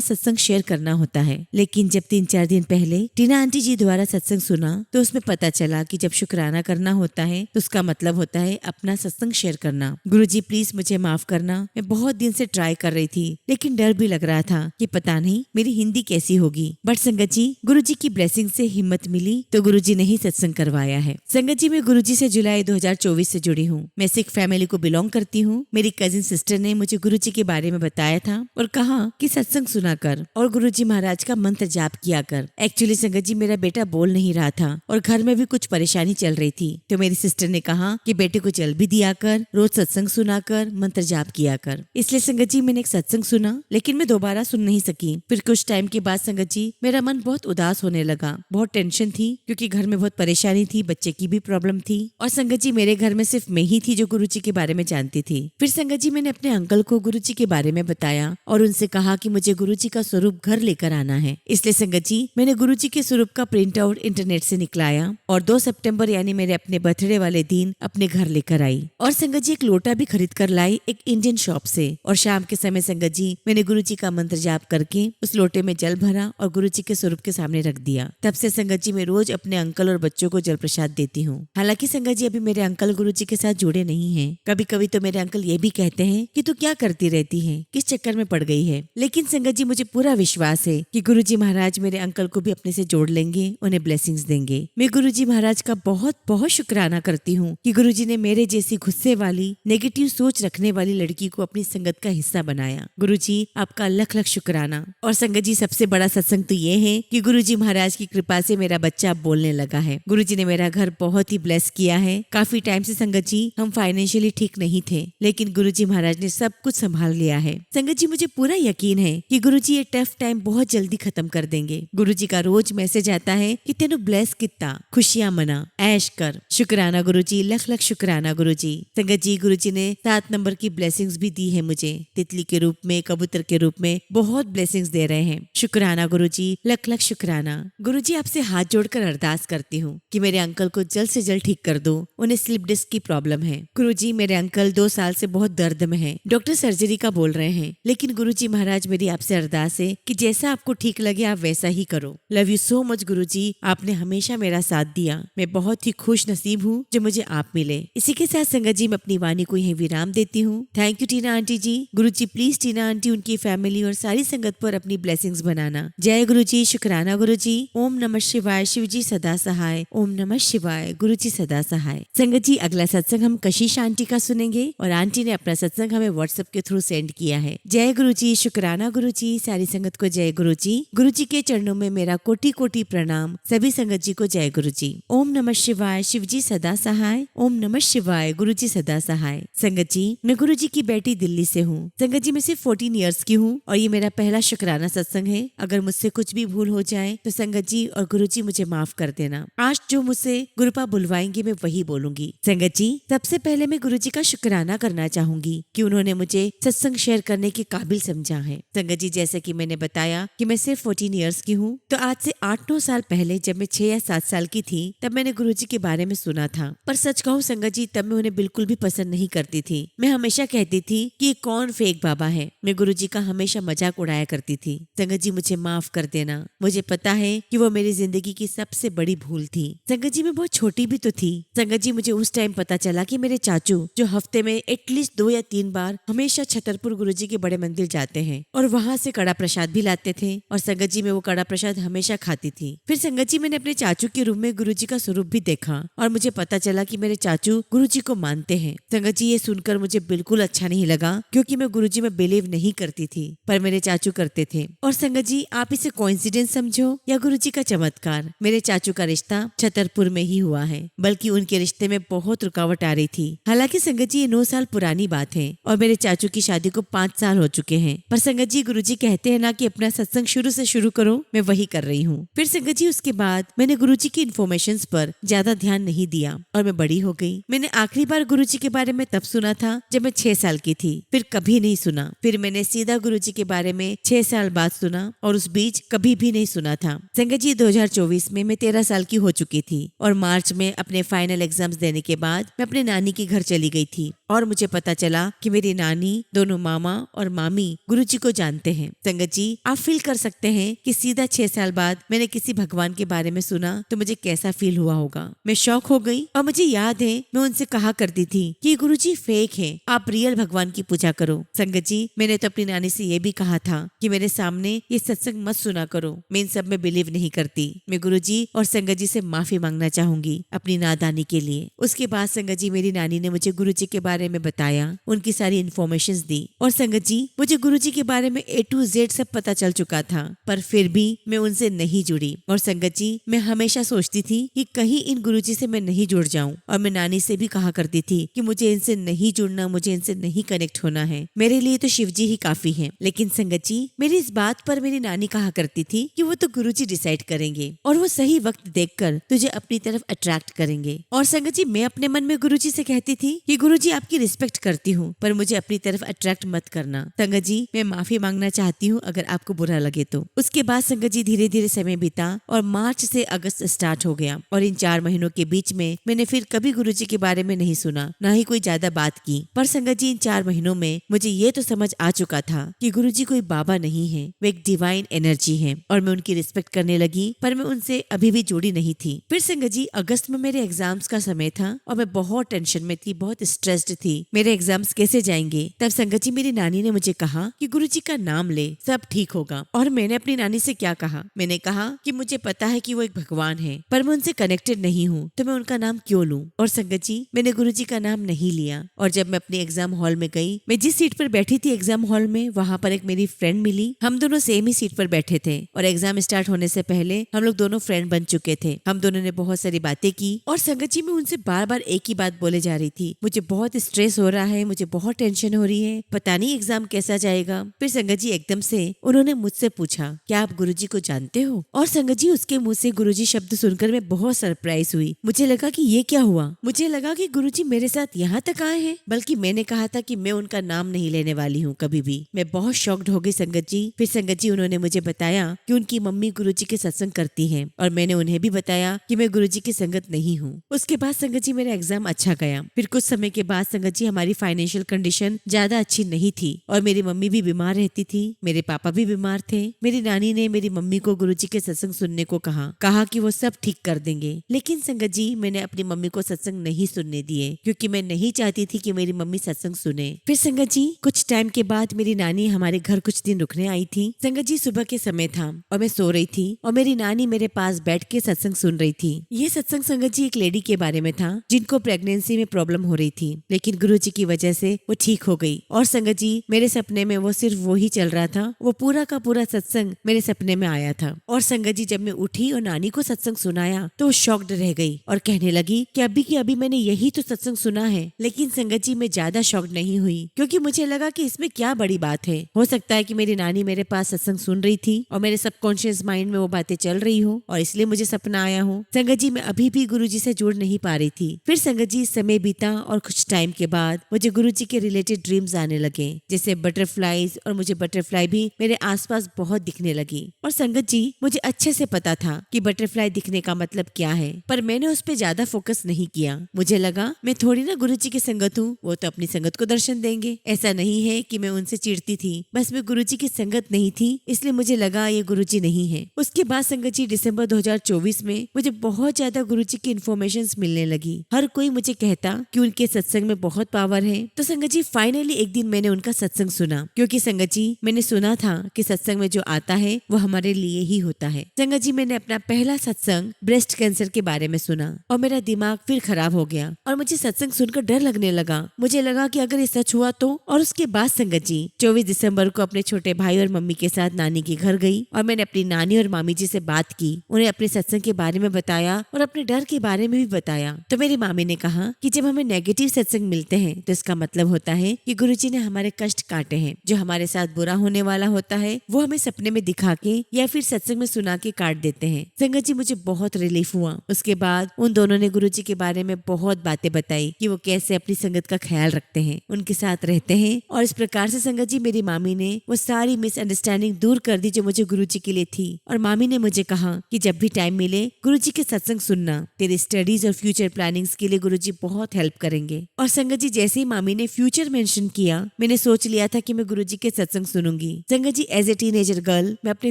सत्संग शेयर करना होता है। लेकिन जब 3-4 दिन पहले टीना आंटी जी द्वारा सत्संग सुना तो उसमें पता चला कि जब शुक्राना करना होता है तो उसका मतलब होता है अपना सत्संग शेयर करना। गुरु जी प्लीज मुझे माफ करना, मैं बहुत दिन से ट्राई कर रही थी लेकिन डर भी लग रहा था कि पता नहीं मेरी हिंदी कैसी होगी। बट संगत जी, गुरु जी की ब्लेसिंग से हिम्मत मिली तो गुरु जी ने ही सत्संग करवाया है। संगत जी, मैं गुरु जी से जुलाई 2024 से जुड़ी हूँ। मैं सिख फैमिली को बिलोंग करती हूँ। मेरी कजिन सिस्टर ने मुझे गुरु जी के बारे में बताया था और कहा कि सत्संग सुना कर और गुरु जी महाराज का मंत्र जाप किया कर। एक्चुअली संगत जी, मेरा बेटा बोल नहीं रहा था और घर में भी कुछ परेशानी चल रही थी, तो मेरी सिस्टर ने कहा कि बेटे को जल भी दिया कर, रोज सत्संग सुना कर, मंत्र जाप किया कर। इसलिए संगत जी मैंने एक सत्संग सुना, लेकिन मैं दोबारा सुन नहीं सकी। फिर कुछ टाइम के बाद संगत जी मेरा मन बहुत उदास होने लगा, बहुत टेंशन थी क्योंकि घर में बहुत परेशानी थी, बच्चे की भी प्रॉब्लम थी और संगत जी मेरे घर में सिर्फ मैं ही थी जो गुरु जी के बारे में जानती थी। फिर संगत जी मैंने अपने अंकल को गुरु जी के बारे में बताया और उनसे कहा कि मुझे गुरु जी का स्वरूप घर लेकर आना है। इसलिए संगत जी मैंने गुरु जी के स्वरूप का प्रिंट आउट इंटरनेट से निकलाया और 2 सितंबर यानी मेरे अपने बर्थडे वाले दिन अपने घर लेकर आई और संगत जी एक लोटा भी खरीद कर लाई एक इंडियन शॉप से। और शाम के समय संगत जी मैंने गुरु जी का मंत्र जाप करके उस लोटे में जल भरा और गुरु जी के स्वरूप के सामने रख दिया। तब से संगत जी मैं रोज अपने अंकल और बच्चों को जल प्रसाद देती हूँ। हालांकि संगत जी अभी मेरे अंकल गुरु जी के साथ जुड़े नहीं हैं। कभी कभी तो मेरे अंकल ये भी कहते हैं कि तू क्या करती रहती है, किस चक्कर में पड़ गई है। लेकिन संगत जी मुझे पूरा विश्वास है कि गुरु जी महाराज मेरे अंकल को भी अपने से जोड़ लेंगे, उन्हें ब्लेसिंग्स देंगे। मैं गुरु जी महाराज का बहुत बहुत शुक्राना करती हूँ कि गुरु जी ने मेरे जैसी गुस्से वाली नेगेटिव सोच रखने वाली लड़की को अपनी संगत का हिस्सा बनाया। गुरु जी आपका लख लख शुक्राना। और संगत जी सबसे बड़ा सत्संग तो ये है कि गुरु जी महाराज की कृपा से मेरा बच्चा अब बोलने लगा है। गुरु जी ने मेरा घर बहुत ही ब्लेस किया है। काफी टाइम से संगत जी हम फाइनेंशियली ठीक नहीं थे, लेकिन गुरु जी महाराज ने सब कुछ संभाल लिया है। संगत जी मुझे पूरा यकीन है कि गुरु जी ये टफ टाइम बहुत जल्दी खत्म कर देंगे। गुरु जी का रोज मैसेज आता है कि तेनू ब्लेस किता, खुशियां मना, ऐश कर। शुक्राना गुरु जी, लख लख शुक्राना गुरु जी। संगत जी गुरु जी ने 7 नंबर की ब्लेसिंग्स भी दी है मुझे, तितली के रूप में, कबूतर के रूप में बहुत ब्लेसिंग्स दे रहे हैं। शुक्राना गुरु जी, लख लख शुक्राना। गुरु जी आपसे हाथ जोड़कर अरदास करती हूँ कि मेरे अंकल को जल्द से जल्द ठीक कर दो, उन्हें स्लिप डिस्क की प्रॉब्लम है। गुरु जी मेरे अंकल 2 साल से बहुत दर्द में है, डॉक्टर सर्जरी का बोल रहे हैं, लेकिन गुरु जी महाराज मेरी आपसे अरदास है कि जैसा आपको ठीक लगे आप वैसा ही करो। लव यू सो मच गुरु जी, आपने हमेशा मेरा साथ दिया। मैं बहुत ही खुश नसीब हूँ जो मुझे आप मिले। इसी के साथ संगत जी मैं अपनी वाणी को यहीं विराम देती हूँ। Thank you Tina aunty ji. Guru ji please Tina aunty, उनकी फैमिली और सारी संगत पर अपनी ब्लेसिंग्स बनाना। जय गुरु जी, शुक्राना गुरु जी। ओम नमः शिवाय, शिव जी सदा सहाय। ओम नमः शिवाय, गुरु जी सदा सहाय। संगत जी अगला सत्संग हम कशिश आंटी का सुनेंगे और आंटी ने अपना सत्संग हमें व्हाट्सएप के थ्रू सेंड किया है। जय गुरु जी, शुक्राना गुरु जी। सारी संगत को जय गुरु जी। गुरु जी के चरणों में मेरा कोटि कोटि प्रणाम। सभी संगत जी को जय गुरु जी। ओम नमः शिवाय, शिव जी सदा सहाय। ओम नमः शिवाय, गुरु जी सदा सहाय। संगत जी मैं गुरु जी की बेटी दिल्ली से हूँ। संगत जी मैं सिर्फ 14 ईयर्स की हूँ और ये मेरा पहला शुक्राना सत्संग है। अगर मुझसे कुछ भी भूल हो जाए तो संगत जी और गुरु जी मुझे माफ कर देना। आज जो मुझसे गुरुपा बुलवाएंगे मैं वही बोलूंगी। संगत जी सबसे पहले मैं गुरु जी का शुक्राना करना चाहूंगी कि उन्होंने मुझे सत्संग शेयर करने के काबिल समझा है। संगत जी जैसे कि मैंने बताया कि मैं सिर्फ 14 ईयर्स की हूँ, तो आज से 8-9 साल पहले जब मैं 6 या 7 साल की थी तब मैंने गुरु जी के बारे में सुना था। पर सच कहूँ संगत जी तब मैं उन्हें बिल्कुल भी पसंद नहीं करती थी। मैं हमेशा कहती थी कि ये कौन फेक बाबा है। मैं गुरु जी का हमेशा मजाक उड़ाया करती थी। संगत जी मुझे माफ कर देना। मुझे पता है कि वो मेरी जिंदगी की सबसे बड़ी भूल थी। संगत जी मैं बहुत छोटी भी तो थी। संगत जी मुझे उस टाइम पता चला कि मेरे चाचू जो हफ्ते में एटलीस्ट 2 या 3 बार हमेशा छतरपुर गुरु जी के बड़े मंदिर जाते हैं और वहाँ से कड़ा प्रसाद भी लाते थे और संगत जी मैं वो कड़ा प्रसाद हमेशा खाती थी। फिर संगत जी मैंने अपने चाचू के रूम में गुरु जी का स्वरूप भी देखा और मुझे पता चला कि मेरे चाचू गुरु जी को मानते हैं। संगत जी ये सुनकर मुझे बिल्कुल अच्छा नहीं लगा क्योंकि मैं गुरु जी में बिलीव नहीं करती थी, पर मेरे चाचू करते थे। और संगत जी आप इसे कोइंसिडेंस समझो या गुरु जी का चमत्कार, मेरे चाचू का रिश्ता छतरपुर में ही हुआ है, बल्कि उनके रिश्ते में बहुत रुकावट आ रही थी। हालांकि संगत जी ये 9 साल पुरानी बात है और मेरे चाचू की शादी को 5 साल हो चुके हैं। पर संगत जी गुरुजी कहते हैं ना कि अपना सत्संग शुरू से शुरू करो, मैं वही कर रही हूँ। फिर संगत जी उसके बाद मैंने गुरुजी की इन्फॉर्मेशन पर ज्यादा ध्यान नहीं दिया और मैं बड़ी हो गई। मैंने आखिरी बार गुरुजी के बारे में तब सुना था जब मैं 6 साल की थी, फिर कभी नहीं सुना। फिर मैंने सीधा गुरुजी के बारे में 6 साल बाद सुना और उस बीच कभी भी नहीं सुना था। संगत जी 2024 में मैं 13 साल की हो चुकी थी और मार्च में अपने फाइनल एग्जाम्स देने के बाद मैं अपने नानी के घर चली गई थी और मुझे पता चला कि मेरी नानी, दोनों मामा और मामी गुरुजी को जानते हैं। संगत जी आप फील कर सकते हैं कि सीधा 6 साल बाद मैंने किसी भगवान के बारे में सुना तो मुझे कैसा फील हुआ होगा। मैं शॉक हो गई और मुझे याद है मैं उनसे कहा करती थी कि गुरुजी फेक है, आप रियल भगवान की पूजा करो। संगत जी मैंने तो अपनी नानी से ये भी कहा था कि मेरे सामने ये सत्संग मत सुना करो, मैं इन सब में बिलीव नहीं करती। मैं गुरुजी और संगत जी से माफी मांगना चाहूंगी अपनी नादानी के लिए। उसके बाद संगत जी मेरी नानी ने मुझे गुरुजी के बारे में बताया, उनकी सारी इन्फॉर्मेशन दी और संगत जी मुझे गुरुजी के बारे में A to Z सब पता चल चुका था, पर फिर भी मैं उनसे नहीं जुड़ी। और संगत जी मैं हमेशा सोचती थी कि कहीं इन गुरुजी से मैं नहीं जुड़ जाऊं और मैं नानी से भी कहा करती थी कि मुझे इनसे नहीं जुड़ना, मुझे इनसे नहीं कनेक्ट होना है, मेरे लिए तो शिव जी ही काफी है। लेकिन संगत जी मेरी इस बात पर मेरी नानी कहा करती थी कि वो तो गुरुजी डिसाइड करेंगे और वो सही वक्त देखकर तुझे अपनी तरफ अट्रैक्ट करेंगे। और संगत जी मैं अपने मन में गुरुजी से कहती थी कि गुरुजी आपकी रिस्पेक्ट करती हूँ पर मुझे अपनी तरफ अट्रैक्ट मत करना। संगत जी मैं माफी मांगना चाहती हूँ अगर आपको बुरा लगे तो। उसके बाद संगत जी धीरे धीरे समय बीता और मार्च से अगस्त स्टार्ट हो गया और इन 4 महीनों के बीच में मैंने फिर कभी गुरुजी के बारे में नहीं सुना, ना ही कोई ज्यादा बात की। पर संगत जी इन 4 महीनों में मुझे ये तो समझ आ चुका था कि गुरुजी कोई बाबा नहीं है, वो एक डिवाइन एनर्जी है और मैं उनकी रिस्पेक्ट करने लगी, पर मैं उनसे अभी भी जुड़ी नहीं थी। फिर संगत जी अगस्त में मेरे एग्जाम्स का समय था और मैं बहुत टेंशन में थी, बहुत स्ट्रेस्ड थी, मेरे एग्जाम्स कैसे जाएंगे। तब संगत जी मेरी नानी ने मुझे कहा कि गुरुजी का नाम ले, सब ठीक होगा। और मैंने अपनी नानी से क्या कहा, मैंने कहा कि मुझे पता है कि वो एक भगवान है पर मैं उनसे कनेक्टेड नहीं हूँ तो मैं उनका नाम क्यों लूं। और संगत जी मैंने गुरुजी का नाम नहीं लिया और जब मैं अपने एग्जाम हॉल में गई, मैं जिस सीट पर बैठी थी एग्जाम हॉल में, वहाँ पर एक मेरी फ्रेंड मिली। हम दोनों सेम ही सीट पर बैठे थे और एग्जाम स्टार्ट होने से पहले हम लोग दोनों फ्रेंड बन चुके थे। हम दोनों ने बहुत सारी बातें की और संगत जी मैं उनसे बार बार एक ही बात बोले जा रही थी, मुझे बहुत स्ट्रेस हो रहा है, मुझे बहुत टेंशन हो रही है, पता नहीं एग्जाम कैसा जाएगा। फिर संगत जी एकदम से उन्होंने मुझसे पूछा क्या आप गुरुजी को जानते हो। और संगत जी उसके मुंह से गुरुजी शब्द सुनकर मैं बहुत सरप्राइज हुई। मुझे लगा कि ये क्या हुआ, मुझे लगा कि गुरुजी मेरे साथ यहाँ तक आए हैं, बल्कि मैंने कहा था कि मैं उनका नाम नहीं लेने वाली हूँ कभी भी। मैं बहुत शॉक्ड हो गई संगत जी। फिर संगत जी उन्होंने मुझे बताया कि उनकी मम्मी गुरुजी के सत्संग करती है और मैंने उन्हें भी बताया कि मैं गुरुजी की संगत नहीं हूँ। उसके बाद संगत जी मेरा एग्जाम अच्छा गया। फिर कुछ समय के बाद संगत जी हमारी फाइनेंशियल कंडीशन ज्यादा अच्छी नहीं थी और मेरी मम्मी भी बीमार रहती थी, मेरे पापा भी बीमार थे। मेरी नानी ने मेरी मम्मी को गुरुजी के सत्संग सुनने को कहा कि वो सब ठीक कर देंगे। लेकिन संगत जी मैंने अपनी मम्मी को सत्संग नहीं सुनने दिए क्योंकि मैं नहीं चाहती थी कि मेरी मम्मी सत्संग सुने। फिर संगत जी कुछ टाइम के बाद मेरी नानी हमारे घर कुछ दिन रुकने आई थी। संगत जी सुबह के समय था और मैं सो रही थी और मेरी नानी मेरे पास बैठ के सत्संग सुन रही थी। ये सत्संग संगत जी एक लेडी के बारे में था जिनको प्रेगनेंसी में प्रॉब्लम हो रही थी, लेकिन गुरुजी की वजह से वो ठीक हो गई। और संगत जी मेरे सपने में वो सिर्फ वो ही चल रहा था, वो पूरा का पूरा सत्संग मेरे सपने में आया था। और संगत जी जब मैं उठी और नानी को सत्संग सुनाया तो वो शॉक्ड रह गई और कहने लगी कि अभी की अभी मैंने यही तो सत्संग सुना है। लेकिन संगत जी मैं ज्यादा शॉक्ड नहीं हुई क्योंकि मुझे लगा कि इसमें क्या बड़ी बात है, हो सकता है कि मेरी नानी मेरे पास सत्संग सुन रही थी और मेरे सबकॉन्शियस माइंड में वो बातें चल रही हो और इसलिए मुझे सपना आया हो। संगत जी मैं अभी भी गुरुजी से जुड़ नहीं पा रही थी। फिर संगत जी समय बीता और कुछ टाइम के बाद मुझे गुरुजी के रिलेटेड ड्रीम्स आने लगे, जैसे बटरफ्लाईज, और मुझे बटरफ्लाई भी मेरे आसपास बहुत दिखने लगी। और संगत जी मुझे अच्छे से पता था कि बटरफ्लाई दिखने का मतलब क्या है, पर मैंने उस पर ज्यादा फोकस नहीं किया। मुझे लगा मैं थोड़ी ना गुरुजी की संगत हूँ, वो तो अपनी संगत को दर्शन देंगे। ऐसा नहीं है कि मैं उनसे चिढ़ती थी, बस मैं गुरुजी की संगत नहीं थी इसलिए मुझे लगा ये गुरुजी नहीं है। उसके बाद संगत जी दिसंबर 2024 में मुझे बहुत ज्यादा गुरुजी की इन्फॉर्मेशन मिलने लगी। हर कोई मुझे कहता कि उनके सत्संग में बहुत पावर है। तो संगत जी फाइनली एक दिन मैंने उनका सत्संग सुना, क्योंकि संगत जी मैंने सुना था कि सत्संग में जो आता है वो हमारे लिए ही होता है। संगत जी मैंने अपना पहला सत्संग ब्रेस्ट कैंसर के बारे में सुना और मेरा दिमाग फिर खराब हो गया और मुझे सत्संग सुनकर डर लगने लगा। मुझे लगा कि अगर ये सच हुआ तो। और उसके बाद संगत जी 24 दिसंबर को अपने छोटे भाई और मम्मी के साथ नानी के घर गई और मैंने अपनी नानी और मामी जी से बात की, उन्हें अपने सत्संग के बारे में बताया और अपने डर के बारे में भी बताया। तो मेरी मामी ने कहा कि जब हमें नेगेटिव सत्संग मिलते हैं तो इसका मतलब होता है कि गुरुजी ने हमारे कष्ट काटे हैं। जो हमारे साथ बुरा होने वाला होता है वो हमें सपने में दिखा के या फिर सत्संग में सुना के काट देते हैं। संगत जी, मुझे बहुत रिलीफ हुआ। उसके बाद उन दोनों ने गुरुजी के बारे में बहुत बातें बताई कि वो कैसे अपनी संगत का ख्याल रखते हैं, उनके साथ रहते हैं। और इस प्रकार से संगत जी, मेरी मामी ने वो सारी मिसअंडरस्टैंडिंग दूर कर दी जो मुझे गुरुजी के लिए थी। और मामी ने मुझे कहा कि जब भी टाइम मिले गुरुजी के सत्संग सुनना, तेरे स्टडीज और फ्यूचर प्लानिंग्स के लिए गुरुजी बहुत हेल्प करेंगे। और संगत जी, जैसे ही मामी ने फ्यूचर मेंशन किया, मैंने सोच लिया था कि मैं गुरुजी के सत्संग सुनूंगी। संगत जी, एज ए टीनेजर गर्ल मैं अपने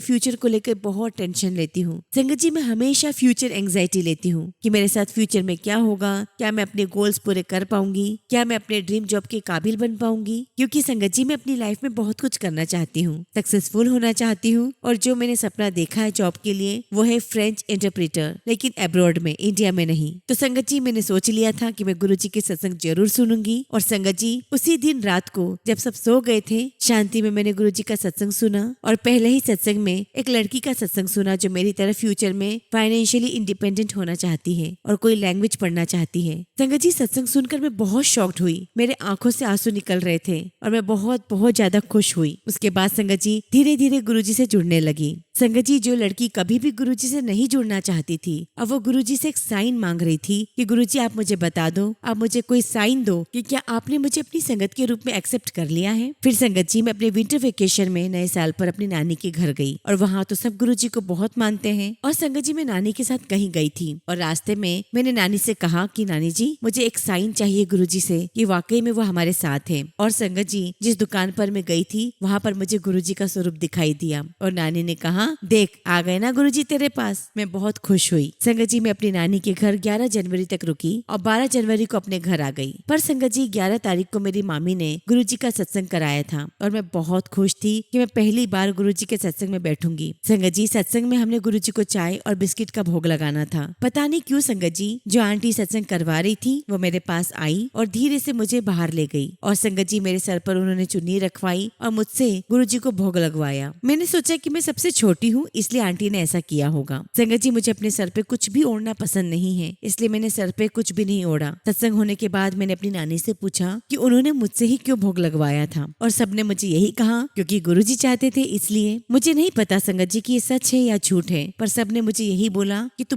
फ्यूचर को लेकर बहुत टेंशन लेती हूँ। संगत जी, मैं हमेशा फ्यूचर एंग्जाइटी लेती हूँ कि मेरे साथ फ्यूचर में क्या होगा, क्या मैं अपने गोल्स पूरे कर पाऊंगी, क्या मैं अपने ड्रीम जॉब के काबिल बन पाऊंगी। क्योंकि संगत जी, मैं अपनी लाइफ में बहुत कुछ करना चाहती हूँ, सक्सेसफुल होना चाहती हूँ। और जो मैंने सपना देखा है जॉब के लिए वो है फ्रेंच इंटरप्रेटर, लेकिन अब्रॉड में, इंडिया में नहीं। तो संगत जी, मैंने सोच लिया था कि मैं गुरुजी के सत्संग जरूर सुनूंगी। और संगत जी, उसी दिन रात को जब सब सो गए थे, शांति में मैंने गुरुजी का सत्संग सुना। और पहले ही सत्संग में एक लड़की का सत्संग सुना जो मेरी तरह फ्यूचर में फाइनेंशियली इंडिपेंडेंट होना चाहती है और कोई लैंग्वेज पढ़ना चाहती है। संगत जी, सत्संग सुनकर मैं बहुत शॉक्ड हुई। मेरे आंखों से आंसू निकल रहे थे और मैं बहुत बहुत ज्यादा खुश हुई। उसके बाद संगत जी धीरे धीरे गुरुजी से जुड़ने लगी। संगत जी, जो लड़की कभी भी गुरुजी से नहीं जुड़ना चाहती थी, अब वो गुरुजी से एक साइन मांग रही थी कि गुरुजी आप मुझे बता दो, आप मुझे कोई साइन दो कि क्या आपने मुझे अपनी संगत के रूप में एक्सेप्ट कर लिया है। फिर संगत जी, मैं अपने विंटर वेकेशन में नए साल पर अपनी नानी के घर गई और वहाँ तो सब गुरुजी को बहुत मानते हैं। और संगत जी, मैं नानी के साथ कहीं गई थी और रास्ते में मैंने नानी से कहा कि नानी जी, मुझे एक साइन चाहिए गुरुजी से कि वाकई में वो हमारे साथ है। और संगत जी, जिस दुकान पर मैं गई थी वहाँ पर मुझे गुरुजी का स्वरूप दिखाई दिया और नानी ने कहा, देख आ गए ना गुरुजी तेरे पास। मैं बहुत खुश हुई। संगत जी, मैं अपनी नानी के घर 11 जनवरी तक रुकी और 12 जनवरी को अपने घर आ गई। पर संगत जी, 11 तारीख को मेरी मामी ने गुरुजी का सत्संग कराया था और मैं बहुत खुश थी कि मैं पहली बार गुरुजी के सत्संग में बैठूंगी। संगत जी, सत्संग में हमने गुरुजी को चाय और बिस्किट का भोग लगाना था। पता नहीं क्यों संगत जी, जो आंटी सत्संग करवा रही थी वो मेरे पास आई और धीरे से मुझे बाहर ले गई। और संगत जी, मेरे सर पर उन्होंने चुन्नी रखवाई और मुझसे गुरुजी को भोग लगवाया। मैंने सोचा कि मैं सबसे छोटी हूँ, इसलिए आंटी ने ऐसा किया होगा। संगत जी, मुझे अपने सर पे कुछ भी ओढ़ना पसंद नहीं है, इसलिए मैंने सर पे कुछ भी नहीं ओढ़ा। सत्संग होने के बाद मैंने अपनी नानी से पूछा कि उन्होंने मुझसे ही क्यों भोग लगवाया था और सबने मुझे यही कहा क्योंकि गुरुजी चाहते थे इसलिए। मुझे नहीं पता संगत जी कि ये सच है या झूठ है, पर सबने मुझे यही बोला कि तू